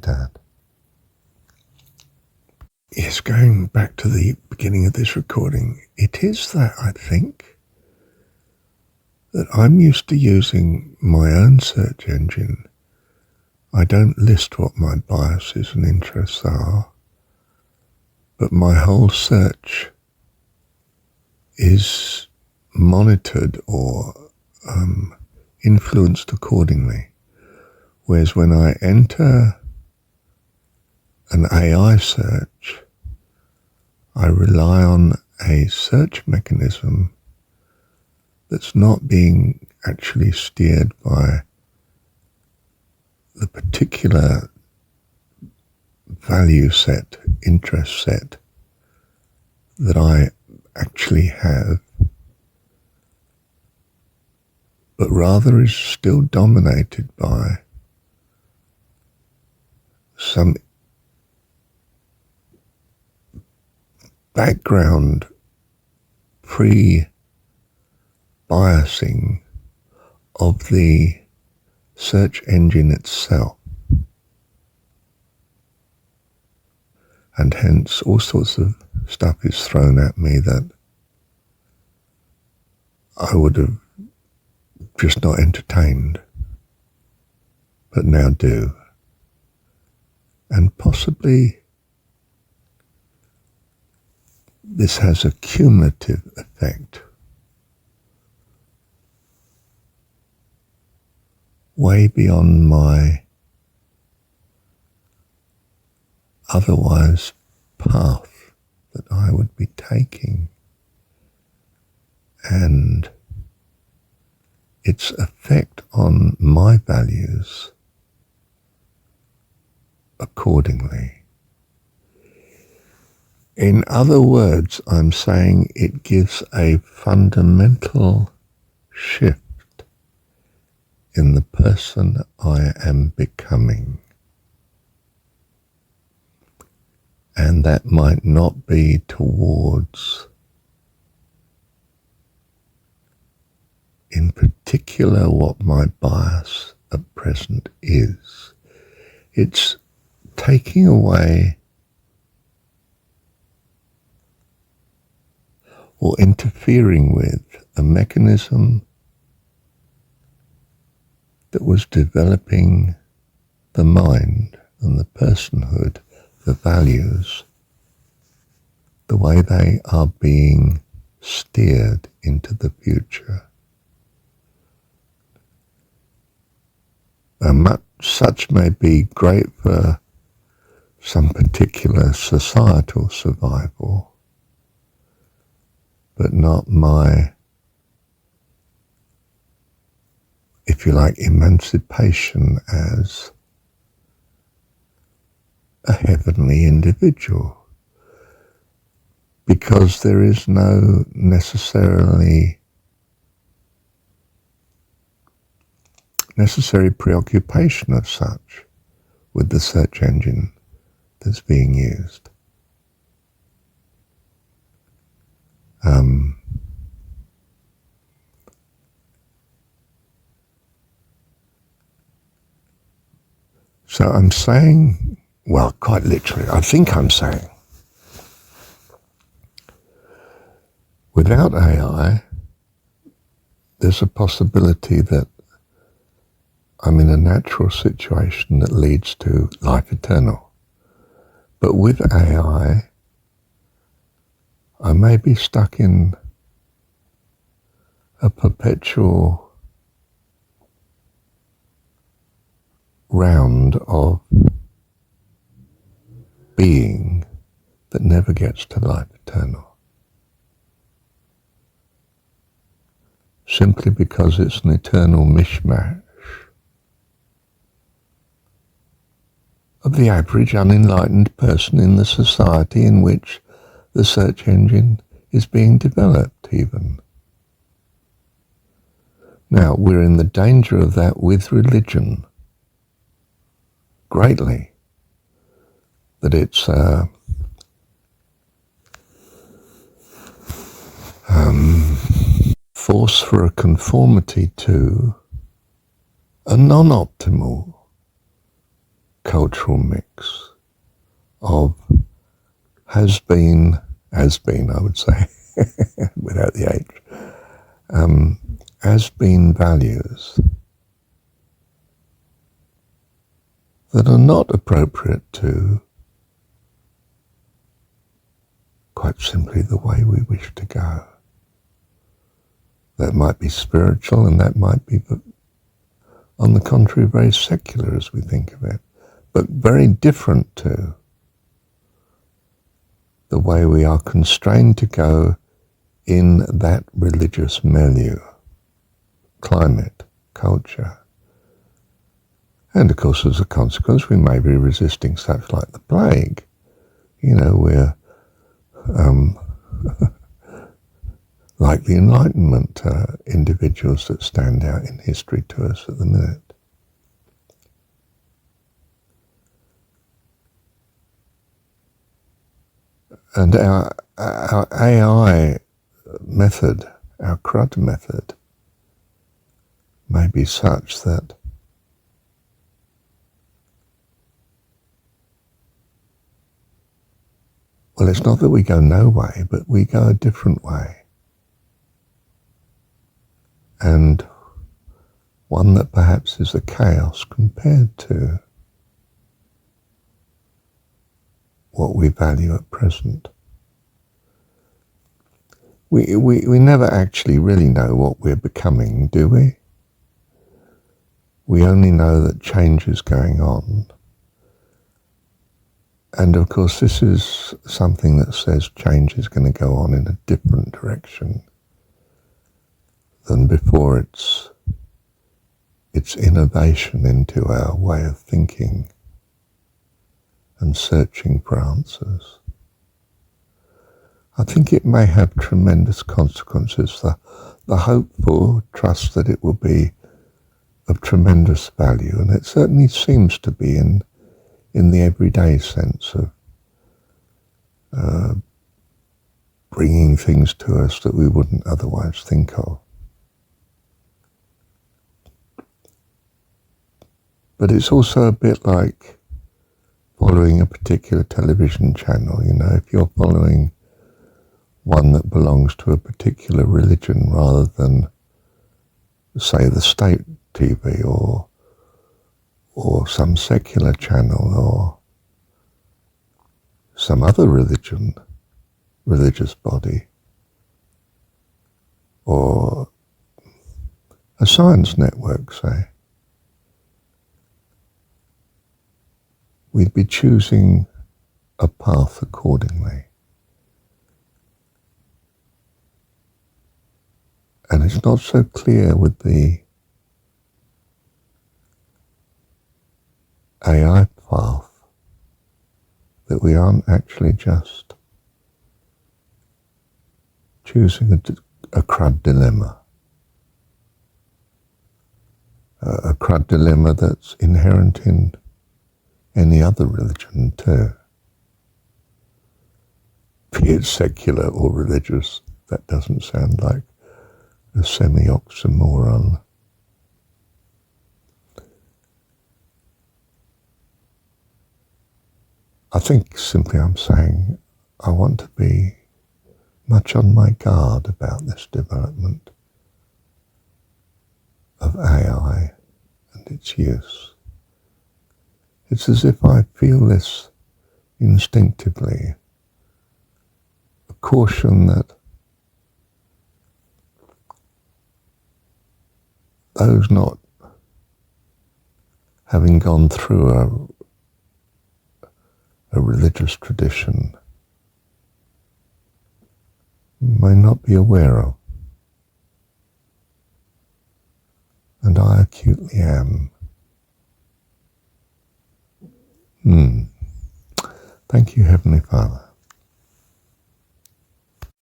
that. Yes, going back to the beginning of this recording, it is that I think that I'm used to using my own search engine. I don't list what my biases and interests are, but my whole search is monitored or influenced accordingly. Whereas when I enter an AI search, I rely on a search mechanism that's not being actually steered by the particular value set, interest set that I actually have, but rather is still dominated by some background pre-biasing of the search engine itself. And hence all sorts of stuff is thrown at me that I would have just not entertained, but now do. And possibly this has a cumulative effect way beyond my otherwise path that I would be taking, and its effect on my values accordingly. In other words, I'm saying it gives a fundamental shift in the person I am becoming. And that might not be towards, in particular, what my bias at present is. It's taking away or interfering with a mechanism that was developing the mind and the personhood, the values, the way they are being steered into the future. Such may be great for some particular societal survival, but not my, if you like, emancipation as a heavenly individual, because there is no necessary preoccupation of such with the search engine that's being used. So I'm saying, well, quite literally, I think I'm saying, without AI, there's a possibility that I'm in a natural situation that leads to life eternal. But with AI, I may be stuck in a perpetual round of being that never gets to life eternal. Simply because it's an eternal mishmash of the average unenlightened person in the society in which the search engine is being developed even. Now, we're in the danger of that with religion, greatly, that it's force for a conformity to a non-optimal cultural mix of has been, I would say, without the H, has been values that are not appropriate to quite simply the way we wish to go. That might be spiritual, and that might be, on the contrary, very secular as we think of it, but very different to the way we are constrained to go in that religious milieu, climate, culture. And of course, as a consequence, we may be resisting stuff like the plague. You know, we're like the Enlightenment individuals that stand out in history to us at the minute. And our AI method, our CRUD method, may be such that well, it's not that we go no way, but we go a different way. And one that perhaps is a chaos compared to what we value at present. We never actually really know what we're becoming, do we? We only know that change is going on. And of course, this is something that says change is going to go on in a different direction than before its innovation into our way of thinking and searching for answers. I think it may have tremendous consequences. The hopeful trust that it will be of tremendous value, and it certainly seems to be in the everyday sense of bringing things to us that we wouldn't otherwise think of. But it's also a bit like following a particular television channel. You know, if you're following one that belongs to a particular religion rather than, say, the state TV or some secular channel or some other religious body, or a science network, say, we'd be choosing a path accordingly. And it's not so clear with the AI path that we aren't actually just choosing a crud dilemma. A crud dilemma that's inherent in any other religion too. Be it secular or religious, that doesn't sound like a semi-oxymoron. I think simply I'm saying I want to be much on my guard about this development of AI and its use. It's as if I feel this instinctively, a caution that those not having gone through a religious tradition may not be aware of, and I acutely am. Thank you, Heavenly Father.